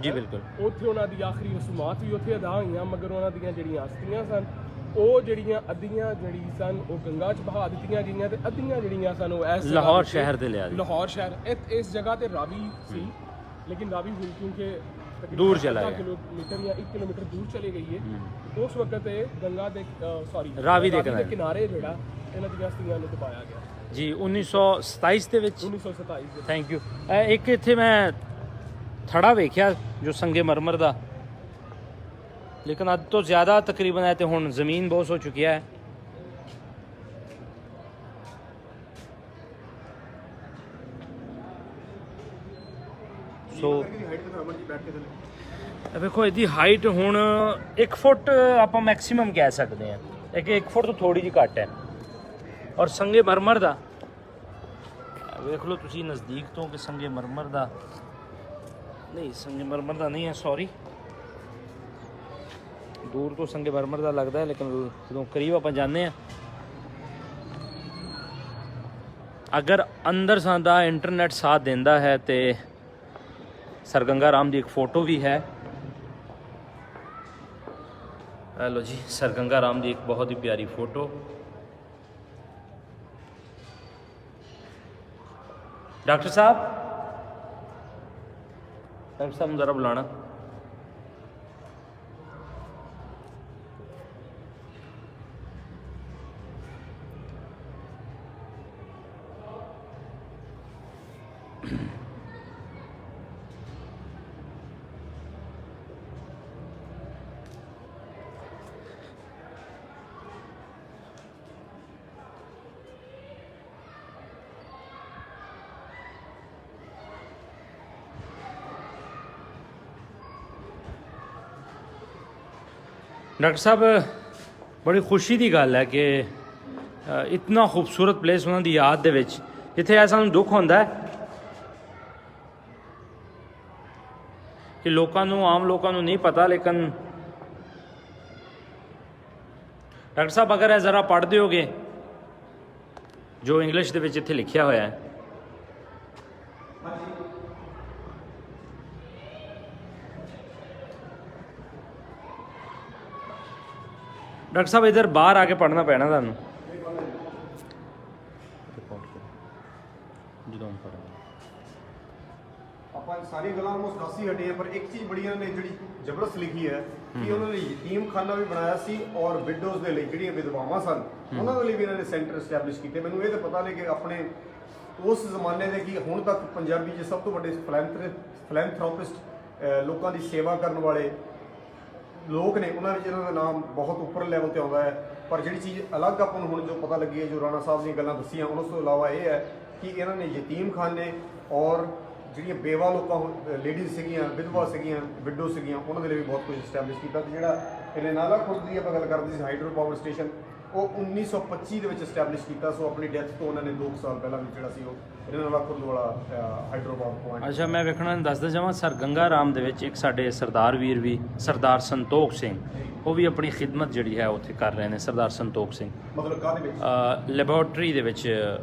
ਜੀ ਬਿਲਕੁਲ, ਉੱਥੇ ਉਹਨਾਂ ਦੀ ਆਖਰੀ ਰਸੂਮਾਤ ਵੀ ਉੱਥੇ ਅਦਾ ਹੋਈਆਂ, ਮਗਰ ਉਹਨਾਂ ਦੀਆਂ ਜਿਹੜੀਆਂ ਅਸਥੀਆਂ ਸਨ ਉਹ ਜਿਹੜੀਆਂ ਅੱਧੀਆਂ ਜਿਹੜੀ ਸਨ ਉਹ ਗੰਗਾ 'ਚ ਬਹਾ ਦਿੱਤੀਆਂ ਗਈਆਂ ਤੇ ਅੱਧੀਆਂ ਜਿਹੜੀਆਂ ਸਨ ਉਹ ਇਸ ਲਾਹੌਰ ਸ਼ਹਿਰ ਦੇ ਲਿਆ। ਲਾਹੌਰ ਸ਼ਹਿਰ ਇਸ ਜਗ੍ਹਾ ਤੇ ਰਾਵੀ ਸੀ, ਲੇਕਿਨ ਰਾਵੀ ਹੁਣ ਕਿਉਂਕਿ ਦੂਰ ਚਲਾ ਗਿਆ, ਕਿਲੋਮੀਟਰ ਜਾਂ 1 ਕਿਲੋਮੀਟਰ ਦੂਰ ਚਲੀ ਗਈ ਹੈ। ਉਸ ਵਕਤ ਇਹ ਗੰਗਾ ਦੇ ਰਾਵੀ ਦੇ ਕਿਨਾਰੇ ਜਿਹੜਾ ਇਹਨਾਂ ਦੀਆਂ ਅਸਥੀਆਂ ਨੂੰ ਦਬਾਇਆ ਗਿਆ ਜੀ 1927 ਦੇ ਵਿੱਚ। 1927 ਦੇ। Thank you. ਇੱਕ ਇੱਥੇ ਮੈਂ ਥੜਾ ਵੇਖਿਆ ਜੋ ਸੰਗੇ ਮਰਮਰ ਦਾ, ਲੇਕਿਨ ਅੱਜ ਤੋਂ ਜ਼ਿਆਦਾ ਤਕਰੀਬਨ ਹੈ ਤੇ ਹੁਣ ਜ਼ਮੀਨ ਬਹੁਤ ਹੋ ਚੁੱਕੀ ਹੈ। ਸੋ ਵੇਖੋ ਇਹਦੀ ਹਾਈਟ ਹੁਣ 1 ਫੁੱਟ ਆਪਾਂ ਮੈਕਸਿਮਮ ਕਹਿ ਸਕਦੇ ਹਾਂ, ਕਿ 1 ਫੁੱਟ ਤੋਂ ਥੋੜੀ ਜਿਹੀ ਘੱਟ ਹੈ। ਔਰ ਸੰਗੇ ਮਰਮਰ ਦਾ ਵੇਖ ਲਓ ਤੁਸੀਂ ਨਜ਼ਦੀਕ ਤੋਂ ਕਿ ਸੰਗੇ ਮਰਮਰ ਦਾ ਨਹੀਂ, ਸੰਗੇ ਮਰਮਰ ਦਾ ਨਹੀਂ ਹੈ, ਸੌਰੀ, ਦੂਰ ਤੋਂ ਸੰਗੇ ਮਰਮਰ ਦਾ ਲੱਗਦਾ ਹੈ, ਲੇਕਿਨ ਜਦੋਂ ਕਰੀਬ ਆਪਾਂ ਜਾਂਦੇ ਹਾਂ, ਅਗਰ ਅੰਦਰ ਸਾਡਾ ਇੰਟਰਨੈਟ ਸਾਥ ਦਿੰਦਾ ਹੈ ਤੇ ਸਰ ਗੰਗਾ ਰਾਮ ਦੀ ਇੱਕ ਫੋਟੋ ਵੀ ਹੈ। हेलो जी, सर गंगा राम की एक बहुत ही प्यारी फोटो। डॉक्टर साहब ज़रा बुलाना। ਡਾਕਟਰ ਸਾਹਿਬ ਬੜੀ ਖੁਸ਼ੀ ਦੀ ਗੱਲ ਹੈ ਕਿ ਇਤਨਾ ਖੂਬਸੂਰਤ ਪਲੇਸ ਉਹਨਾਂ ਦੀ ਯਾਦ ਦੇ ਵਿੱਚ, ਜਿੱਥੇ ਐ ਸਾਨੂੰ ਦੁੱਖ ਹੁੰਦਾ ਹੈ ਕਿ ਲੋਕਾਂ ਨੂੰ, ਆਮ ਲੋਕਾਂ ਨੂੰ ਨਹੀਂ ਪਤਾ, ਲੇਕਿਨ ਡਾਕਟਰ ਸਾਹਿਬ ਅਗਰ ਇਹ ਜ਼ਰਾ ਪੜ੍ਹ ਦਿਓਗੇ ਜੋ ਇੰਗਲਿਸ਼ ਦੇ ਵਿੱਚ ਇੱਥੇ ਲਿਖਿਆ ਹੋਇਆ ਹੈ। ਡਾਕਟਰ ਸਾਹਿਬ ਇਧਰ ਬਾਹਰ ਆ ਕੇ ਪੜ੍ਹਨਾ ਪੈਣਾ ਤੁਹਾਨੂੰ। ਜਦੋਂ ਪੜ੍ਹਨਾ ਆਪਾਂ ਸਾਰੀ ਗੱਲਾਂ ਆਲਮੋਸਟ ਦੱਸ ਹੀ ਹਟੇ ਆ, ਪਰ ਇੱਕ ਚੀਜ਼ ਬੜੀ ਇਹਨਾਂ ਨੇ ਜਿਹੜੀ ਜ਼ਬਰਦਸਤ ਲਿਖੀ ਹੈ ਕਿ ਉਹਨਾਂ ਨੇ ਯਤੀਮਖਾਨਾ ਵੀ ਬਣਾਇਆ ਸੀ ਔਰ ਵਿਡੋਜ਼ ਦੇ ਲਈ, ਜਿਹੜੀਆਂ ਵਿਧਵਾਵਾਂ ਸਨ ਉਹਨਾਂ ਦੇ ਲਈ ਵੀ ਇਹਨਾਂ ਨੇ ਸੈਂਟਰ ਐਸਟੈਬਲਿਸ਼ ਕੀਤੇ। ਮੈਨੂੰ ਇਹ ਤਾਂ ਪਤਾ ਨਹੀਂ ਕਿ ਆਪਣੇ ਉਸ ਜ਼ਮਾਨੇ ਦੇ ਕਿ ਹੁਣ ਤੱਕ ਪੰਜਾਬੀ 'ਚ ਸਭ ਤੋਂ ਵੱਡੇ ਫਿਲੈਂਥਰੋਪਿਸਟ ਲੋਕਾਂ ਦੀ ਸੇਵਾ ਕਰਨ ਵਾਲੇ ਲੋਕ ਨੇ, ਉਹਨਾਂ ਵਿੱਚ ਇਹਨਾਂ ਦਾ ਨਾਮ ਬਹੁਤ ਉੱਪਰ ਲੈਵਲ ਤੇ ਆਉਂਦਾ ਹੈ। ਪਰ ਜਿਹੜੀ ਚੀਜ਼ ਅਲੱਗ ਆਪਾਂ ਨੂੰ ਹੁਣ ਜੋ ਪਤਾ ਲੱਗੀ ਹੈ, ਜੋ ਰਾਣਾ ਸਾਹਿਬ ਦੀਆਂ ਗੱਲਾਂ ਦੱਸੀਆਂ, ਉਸ ਤੋਂ ਇਲਾਵਾ ਇਹ ਹੈ ਕਿ ਇਹਨਾਂ ਨੇ ਯਤੀਮਖਾਨੇ ਔਰ ਜਿਹੜੀਆਂ ਬੇਵਾ ਲੋਕਾਂ ਲੇਡੀਜ਼ ਸੀਗੀਆਂ, ਵਿਧਵਾ ਸੀਗੀਆਂ, ਵਿਡੋ ਸੀਗੀਆਂ, ਉਹਨਾਂ ਦੇ ਲਈ ਵੀ ਬਹੁਤ ਕੁਝ ਐਸਟੈਬਲਿਸ਼ ਕੀਤਾ। ਤੇ ਜਿਹੜਾ ਇਹਨੇ ਨਾਲਾ ਖੁਰਦ ਦੀ ਆਪਾਂ ਗੱਲ ਕਰਦੇ ਸੀ, ਹਾਈਡਰੋ ਪਾਵਰ ਸਟੇਸ਼ਨ, ਉਹ 1925 ਦੇ ਵਿੱਚ ਐਸਟੈਬਲਿਸ਼ ਕੀਤਾ। ਸੋ ਆਪਣੀ ਡੈਥ ਤੋਂ ਉਹਨਾਂ ਨੇ 2 ਸਾਲ ਪਹਿਲਾਂ ਵੀ ਜਿਹੜਾ ਸੀ ਉਹ ਨਾਲਾ ਖੁਰਦ ਵਾਲਾ ਹਾਈਡਰੋ ਪਾਵਰ ਪੁਆਇੰਟ। ਅੱਛਾ, ਮੈਂ ਵੇਖਣਾ ਦੱਸਦਾ ਜਾਵਾਂ, ਸਰ ਗੰਗਾ ਰਾਮ ਦੇ ਵਿੱਚ ਇੱਕ ਸਾਡੇ ਸਰਦਾਰ ਵੀਰ ਵੀ, ਸਰਦਾਰ ਸੰਤੋਖ ਸਿੰਘ, ਉਹ ਵੀ ਆਪਣੀ ਖਿਦਮਤ ਜਿਹੜੀ ਹੈ ਉੱਥੇ ਕਰ ਰਹੇ ਨੇ। ਸਰਦਾਰ ਸੰਤੋਖ ਸਿੰਘ ਮਤਲਬ ਕਾਹਦੇ ਵਿੱਚ? ਲੈਬੋਰਟਰੀ ਦੇ ਵਿੱਚ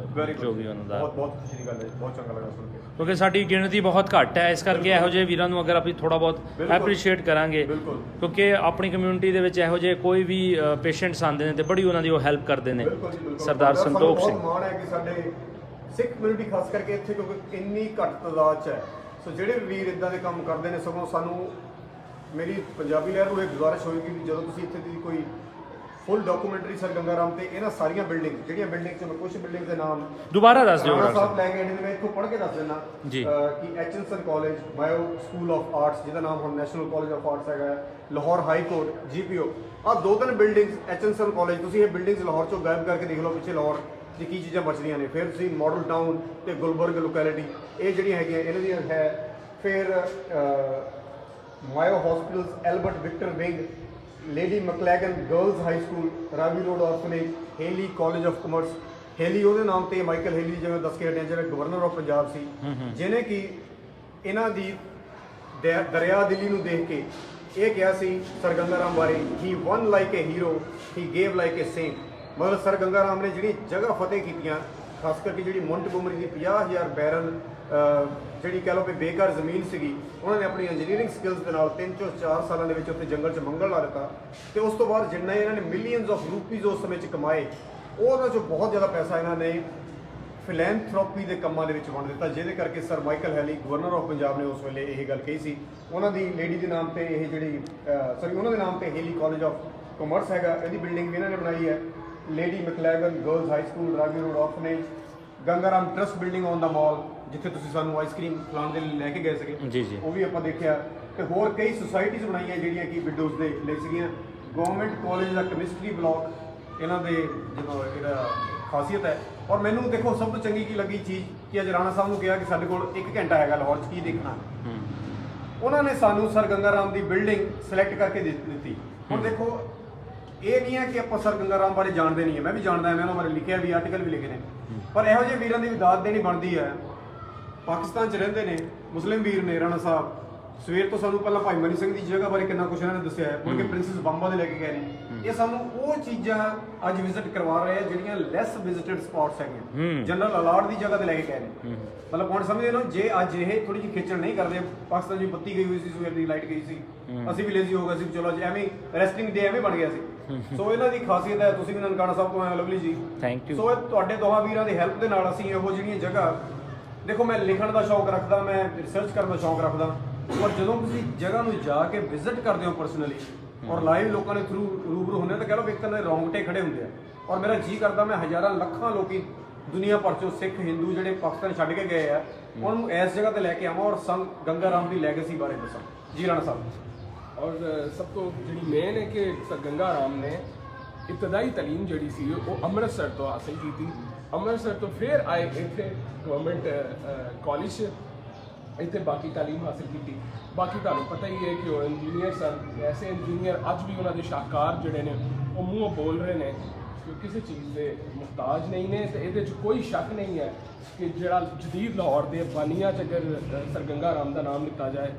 ਜੋ ਵੀ ਉਹਨਾਂ ਦਾ। ਬਹੁਤ ਖੁਸ਼ੀ ਦੀ ਗੱਲ ਹੈ, ਬਹੁਤ ਚੰਗਾ ਲੱਗਾ ਸੁਣ ਕੇ। ਕਿਉਂਕਿ ਸਾਡੀ ਗਿਣਤੀ ਬਹੁਤ ਘੱਟ ਹੈ, ਇਸ ਕਰਕੇ ਇਹੋ ਜਿਹੇ ਵੀਰਾਂ ਨੂੰ ਅਗਰ ਅਸੀਂ ਥੋੜਾ ਬਹੁਤ ਐਪਰੀਸ਼ੀਏਟ ਕਰਾਂਗੇ, ਕਿਉਂਕਿ ਆਪਣੀ ਕਮਿਊਨਿਟੀ ਦੇ ਵਿੱਚ ਇਹੋ ਜਿਹੇ ਕੋਈ ਵੀ ਪੇਸ਼ੈਂਟਸ ਆਉਂਦੇ ਨੇ ਤੇ ਬੜੀ ਉਹਨਾਂ ਦੀ ਉਹ ਹੈਲਪ ਕਰਦੇ ਨੇ। ਸਰਦਾਰ ਸੰਤੋਖ ਸਿੰਘ, ਮਾਣ ਹੈ ਕਿ ਸਾਡੇ ਸਿੱਖ ਕਮਿਊਨਿਟੀ ਖਾਸ ਕਰਕੇ ਇੱਥੇ, ਕਿਉਂਕਿ ਇੰਨੀ ਘੱਟ ਤਾਦਾਦ 'ਚ ਹੈ। ਸੋ ਜਿਹੜੇ ਵੀਰ ਇਦਾਂ ਦੇ ਕੰਮ ਕਰਦੇ ਨੇ, ਸਗੋਂ ਸਾਨੂੰ, ਮੇਰੀ ਪੰਜਾਬੀ ਲਹਿਰ ਨੂੰ ਇਹ ਗੁਜ਼ਾਰਿਸ਼ ਹੋਏਗੀ ਵੀ ਜਦੋਂ ਤੁਸੀਂ ਇੱਥੇ ਦੀ ਕੋਈ ਫੁੱਲ ਡਾਕੂਮੈਂਟਰੀ ਸਰ ਗੰਗਾ ਰਾਮ ਤੇ ਇਹਨਾਂ ਸਾਰੀਆਂ ਬਿਲਡਿੰਗ, ਜਿਹੜੀਆਂ ਬਿਲਡਿੰਗ 'ਚ ਮੈਂ ਕੁਝ ਬਿਲਡਿੰਗ ਦੇ ਨਾਮ ਦੁਬਾਰਾ ਦੱਸ ਦਿਓ ਰਾਣਾ ਸਾਹਿਬ ਲੈ ਕੇ ਆਏ ਨੇ, ਮੈਂ ਇੱਥੋਂ ਪੜ੍ਹ ਕੇ ਦੱਸ ਦਿੰਦਾ ਜੀ। ਕਿ Aitchison college, Mayo school of arts, ਜਿਹਦਾ ਨਾਮ ਹੁਣ ਨੈਸ਼ਨਲ ਕਾਲਜ ਆਫ ਆਰਟਸ ਹੈਗਾ, ਲਾਹੌਰ ਹਾਈ ਕੋਰਟ, ਜੀਪੀਓ, ਆਹ 2-3 ਬਿਲਡਿੰਗਸ ਐਚਐਨਸਨ ਕਾਲਜ। ਤੁਸੀਂ ਇਹ ਬਿਲਡਿੰਗਸ ਲਾਹੌਰ 'ਚੋਂ ਗਾਇਬ ਕਰਕੇ ਦੇਖ ਲਓ ਪਿੱਛੇ ਲਾਹੌਰ ਦੀ ਕੀ ਚੀਜ਼ਾਂ ਬਚਦੀਆਂ ਨੇ। ਫਿਰ ਤੁਸੀਂ ਮਾਡਲ ਟਾਊਨ ਤੇ ਗੁਲਬਰਗ ਲੋਕੈਲਿਟੀ, ਇਹ ਜਿਹੜੀਆਂ ਹੈਗੀਆਂ ਇਹਨਾਂ ਦੀਆਂ ਹੈ। ਫਿਰ Mayo hospitals, Albert Victor wing, lady McLagan girls high school, Ravi road orphanage, Hailey college of commerce. Hailey ਉਹਦੇ ਨਾਮ ਤੇ, ਮਾਈਕਲ ਹੇਲੀ, ਜਿਵੇਂ ਦੱਸ ਕੇ ਹਟਿਆ, ਜਿਹੜਾ ਗਵਰਨਰ ਆਫ ਪੰਜਾਬ ਸੀ, ਜਿਹਨੇ ਕਿ ਇਹਨਾਂ ਦੀ ਦਰਿਆ ਦਿੱਲੀ ਨੂੰ ਦੇਖ ਕੇ ਇਹ ਕਿਹਾ ਸੀ ਸਰ ਗੰਗਾ ਰਾਮ ਬਾਰੇ, ਹੀ ਵਨ ਲਾਈਕ ਏ ਹੀਰੋ, ਹੀ ਗੇਵ ਲਾਈਕ ਏ ਸੇਂਟ। ਮਤਲਬ ਸਰ ਗੰਗਾ ਰਾਮ ਨੇ ਜਿਹੜੀ ਜਗ੍ਹਾ ਫਤਿਹ ਕੀਤੀਆਂ, ਖਾਸ ਕਰਕੇ ਜਿਹੜੀ ਮੌਂਟਗੋਮਰੀ ਦੀ 50,000 ਬੈਰਲ ਜਿਹੜੀ ਕਹਿ ਲਓ ਕਿ ਬੇਕਾਰ ਜ਼ਮੀਨ ਸੀਗੀ, ਉਹਨਾਂ ਨੇ ਆਪਣੀ ਇੰਜੀਨੀਅਰਿੰਗ ਸਕਿੱਲਸ ਦੇ ਨਾਲ 3-4 ਸਾਲਾਂ ਦੇ ਵਿੱਚ ਉੱਥੇ ਜੰਗਲ 'ਚ ਮੰਗਲ ਲਾ ਦਿੱਤਾ। ਤੇ ਉਸ ਤੋਂ ਬਾਅਦ ਜਿੰਨਾ ਇਹਨਾਂ ਨੇ ਮਿਲੀਅਨਸ ਆਫ ਰੂਪੀਜ਼ ਉਸ ਸਮੇਂ 'ਚ ਕਮਾਏ, ਉਹਨਾਂ 'ਚੋਂ ਬਹੁਤ ਜ਼ਿਆਦਾ ਪੈਸਾ ਇਹਨਾਂ ਨੇ ਫਿਲੈਂਥਰੋਪੀ ਦੇ ਕੰਮਾਂ ਦੇ ਵਿੱਚ ਵੰਡ ਦਿੱਤਾ, ਜਿਹਦੇ ਕਰਕੇ sir Michael Hailey, governor of Punjab ਨੇ ਉਸ ਵੇਲੇ ਇਹ ਗੱਲ ਕਹੀ ਸੀ। ਉਹਨਾਂ ਦੀ ਲੇਡੀ ਦੇ ਨਾਮ ਤੇ ਇਹ ਜਿਹੜੀ ਉਹਨਾਂ ਦੇ ਨਾਮ ਤੇ ਹੇਲੀ ਕਾਲਜ ਆਫ ਕਮਰਸ ਹੈਗਾ, ਇਹਦੀ ਬਿਲਡਿੰਗ ਵੀ ਇਹਨਾਂ ਨੇ ਬਣਾਈ ਹੈ। Lady McLagan girls high school, Ravi road orphanage, Ganga Ram trust building on the mall, ਜਿੱਥੇ ਤੁਸੀਂ ਸਾਨੂੰ ਆਈਸਕ੍ਰੀਮ ਖਿਲਾਉਣ ਦੇ ਲਈ ਲੈ ਕੇ ਗਏ ਸੀਗੇ, ਜੀ ਜੀ, ਉਹ ਵੀ ਆਪਾਂ ਦੇਖਿਆ। ਤੇ ਹੋਰ ਕਈ ਸੁਸਾਇਟੀਜ਼ ਬਣਾਈਆਂ ਜਿਹੜੀਆਂ ਕਿ ਵਿਡੋਜ਼ ਦੇ ਲਈ ਸੀਗੀਆਂ। ਗਵਰਨਮੈਂਟ ਕਾਲਜ ਦਾ ਕੈਮਿਸਟਰੀ ਬਲਾਕ, ਇਹਨਾਂ ਦੇ ਜਦੋਂ ਇਹਦਾ ਖਾਸੀਅਤ ਹੈ। ਔਰ ਮੈਨੂੰ ਦੇਖੋ ਸਭ ਤੋਂ ਚੰਗੀ ਕੀ ਲੱਗੀ ਚੀਜ਼ ਕਿ ਅੱਜ ਰਾਣਾ ਸਾਹਿਬ ਨੂੰ ਕਿਹਾ ਕਿ ਸਾਡੇ ਕੋਲ 1 ਘੰਟਾ ਹੈਗਾ ਲਾਹੌਰ 'ਚ ਕੀ ਦੇਖਣਾ, ਉਹਨਾਂ ਨੇ ਸਾਨੂੰ ਸਰ ਗੰਗਾ ਰਾਮ ਦੀ ਬਿਲਡਿੰਗ ਸਿਲੈਕਟ ਕਰਕੇ ਦਿੱਤੀ। ਹੁਣ ਦੇਖੋ ਇਹ ਨਹੀਂ ਹੈ ਕਿ ਆਪਾਂ ਸਰ ਗੰਗਾ ਰਾਮ ਬਾਰੇ ਜਾਣਦੇ ਨਹੀਂ ਹੈ, ਮੈਂ ਵੀ ਜਾਣਦਾ, ਮੈਂ ਉਹਨਾਂ ਬਾਰੇ ਲਿਖਿਆ ਵੀ, ਆਰਟੀਕਲ ਵੀ ਲਿਖੇ ਨੇ, ਪਰ ਇਹੋ ਜਿਹੇ ਵੀਰਾਂ ਦੀ ਵੀ ਦਾਤ ਦੇਣੀ ਬਣਦੀ ਹੈ। ਪਾਕਿਸਤਾਨ 'ਚ ਰਹਿੰਦੇ ਨੇ, ਮੁਸਲਿਮ ਵੀਰ ਨੇ ਰਾਣਾ ਸਾਹਿਬ, ਸਵੇਰ ਤੋਂ ਸਾਨੂੰ ਪਹਿਲਾਂ ਭਾਈ ਮਨੀ ਸਿੰਘ ਦੀ ਜਗ੍ਹਾ ਬਾਰੇ ਕਿੰਨਾ ਕੁਛ ਇਹਨਾਂ ਨੇ ਦੱਸਿਆ ਹੈ, ਮੁੜ ਕੇ ਪ੍ਰਿੰਸੈਸ ਬੰਬਾ ਦੇ ਲੈ ਕੇ ਗਏ ਨੇ। ਇਹ ਸਾਨੂੰ ਉਹ ਚੀਜ਼ਾਂ ਅੱਜ ਵਿਜ਼ਿਟ ਕਰਵਾ ਰਹੇ ਆ ਜਿਹੜੀਆਂ ਲੈਸ ਵਿਜ਼ਿਟਡ ਸਪੌਟਸ ਹੈਗੀਆਂ। ਜਨਰਲ ਅਲਾਰਡ ਦੀ ਜਗ੍ਹਾ ਤੇ ਲੈ ਕੇ ਗਏ ਨੇ। ਮਤਲਬ ਹੁਣ ਸਮਝਦੇ ਨਾ, ਜੇ ਅੱਜ ਇਹ ਥੋੜੀ ਜਿਹੀ ਖੇਚਣ ਨਹੀਂ ਕਰਦੇ, ਪਾਕਿਸਤਾਨ ਦੀ ਬੱਤੀ ਗਈ ਹੋਈ ਸੀ, ਸਵੇਰ ਦੀ ਲਾਈਟ ਗਈ ਸੀ, ਅਸੀਂ ਵੀ ਲੇਜ਼ੀ ਹੋ ਗਏ ਸੀ, ਚਲੋ ਅੱਜ ਐਵੇਂ ਰੈਸਟਿੰਗ ਡੇ ਐਵੇਂ ਬਣ ਗਿਆ ਸੀ। ਸੋ ਇਹਨਾਂ ਦੀ ਖਾਸੀਅਤ ਹੈ। ਤੁਸੀਂ ਵੀ ਨਨਕਾਣਾ ਸਾਹਿਬ ਤੋਂ ਆਏ, ਲਵਲੀ ਜੀ, ਥੈਂਕ ਯੂ। ਸੋ ਤੁਹਾਡੇ ਦੋਹਾਂ ਵੀਰਾਂ ਦੀ ਹੈਲਪ ਦੇ ਨਾਲ ਅਸੀਂ ਇਹੋ ਜਿਹੜੀਆਂ ਜਗ੍ਹਾ, ਦੇਖੋ ਮੈਂ ਲਿਖਣ ਦਾ ਸ਼ੌਕ ਰੱਖਦਾ, ਮੈਂ ਰਿਸਰਚ ਕਰਨ ਦਾ ਸ਼ੌਕ ਰੱਖਦਾ, ਪਰ ਜਦੋਂ ਤੁਸੀਂ ਜਗ੍ਹਾ ਨੂੰ ਜਾ ਕੇ ਵਿਜ਼ਿਟ ਕਰਦੇ ਹੋ ਪਰਸਨਲੀ ਔਰ ਲਾਈਵ ਲੋਕਾਂ ਦੇ ਥਰੂ ਰੂਬਰੂ ਹੁੰਦੇ, ਤਾਂ ਕਹਿ ਲਓ ਵੀ ਇੱਕ ਤਰ੍ਹਾਂ ਦੇ ਰੌਂਗਟੇ ਖੜੇ ਹੁੰਦੇ ਆ। ਔਰ ਮੇਰਾ ਜੀ ਕਰਦਾ ਮੈਂ ਹਜ਼ਾਰਾਂ ਲੱਖਾਂ ਲੋਕੀ ਦੁਨੀਆ ਭਰ ਚੋਂ, ਸਿੱਖ ਹਿੰਦੂ ਜਿਹੜੇ ਪਾਕਿਸਤਾਨ ਛੱਡ ਕੇ ਗਏ ਆ, ਉਹਨਾਂ ਨੂੰ ਇਸ ਜਗ੍ਹਾ ਤੇ ਲੈ ਕੇ ਆਵਾਂ ਔਰ ਸੰਤ ਗੰਗਾ ਰਾਮ ਦੀ ਲੈਗੇਸੀ ਬਾਰੇ ਦੱਸਾਂ। ਜੀ ਰਾਣਾ ਸਾਹਿਬ। ਔਰ ਸਭ ਤੋਂ ਜਿਹੜੀ ਮੇਨ ਹੈ ਕਿ ਸਰ ਗੰਗਾ ਰਾਮ ਨੇ ਇਬਤਦਾਈ ਤਾਲੀਮ ਜਿਹੜੀ ਸੀ ਉਹ ਅੰਮ੍ਰਿਤਸਰ ਤੋਂ ਹਾਸਲ ਕੀਤੀ। ਅੰਮ੍ਰਿਤਸਰ ਤੋਂ ਫਿਰ ਆਏ ਇੱਥੇ ਗਵਰਨਮੈਂਟ ਕਾਲਜ ਇੱਥੇ ਬਾਕੀ ਤਾਲੀਮ ਹਾਸਿਲ ਕੀਤੀ। ਬਾਕੀ ਤੁਹਾਨੂੰ ਪਤਾ ਹੀ ਹੈ ਕਿ ਉਹ ਇੰਜੀਨੀਅਰ ਸਨ, ਐਸੇ ਇੰਜੀਨੀਅਰ ਅੱਜ ਵੀ ਉਹਨਾਂ ਦੇ ਸ਼ਾਹਕਾਰ ਜਿਹੜੇ ਨੇ ਉਹ ਮੂੰਹੋਂ ਬੋਲ ਰਹੇ ਨੇ ਕਿ ਉਹ ਕਿਸੇ ਚੀਜ਼ ਦੇ ਮੁਹਤਾਜ ਨਹੀਂ ਨੇ। ਤੇ ਇਹਦੇ 'ਚ ਕੋਈ ਸ਼ੱਕ ਨਹੀਂ ਹੈ ਕਿ ਜਿਹੜਾ ਜਦੀਦ ਲਾਹੌਰ ਦੇ ਬਾਨੀਆਂ 'ਚ ਅਗਰ ਸਰ ਗੰਗਾ ਰਾਮ ਦਾ ਨਾਮ ਲਿੱਤਾ ਜਾਏ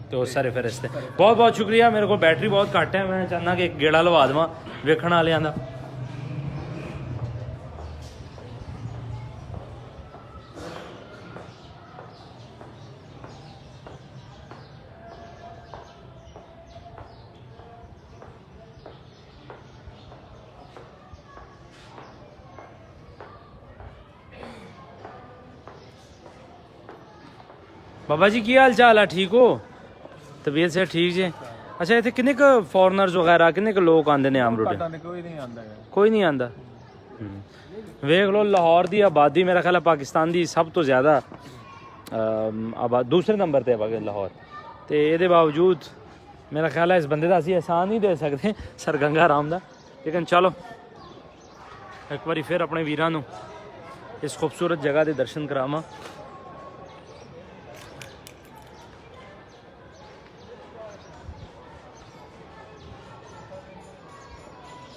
तो सारे फरिश्ते बहुत बहुत शुक्रिया। मेरे को बैटरी बहुत घट है, मैं चाहना कि एक गेड़ा लवा देवां वेखण वालियां दा। बाबा जी की हाल चाल है, ठीक हो? तबीयत से ठीक जे? अच्छा इतने किन्ने क फॉरनर्स वगैरह किन्ने क लोग आंदे ने आम रोटी? कोई नहीं आंदा। वेख लो लाहौर दी आबादी मेरा ख्याल है पाकिस्तान दी सब तो ज़्यादा दूसरे नंबर ते है लाहौर। ते एहदे बावजूद मेरा ख्याल है इस बंदे दा असीं एहसान नहीं दे सकते सर गंगा राम दा। लेकिन चलो एक बारी फिर अपने वीरां नूं इस खूबसूरत जगह दे दर्शन करावां।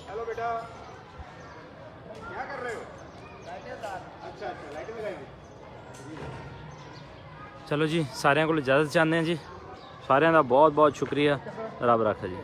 हेलो बेटा, क्या कर रहे हो? अच्छा अच्छा, लाइट लगाएंगे। चलो जी सारिਆਂ ਕੋਲ इजाजत चाहते हैं जी। सारिਆਂ ਦਾ बहुत बहुत शुक्रिया। रब रखा जी।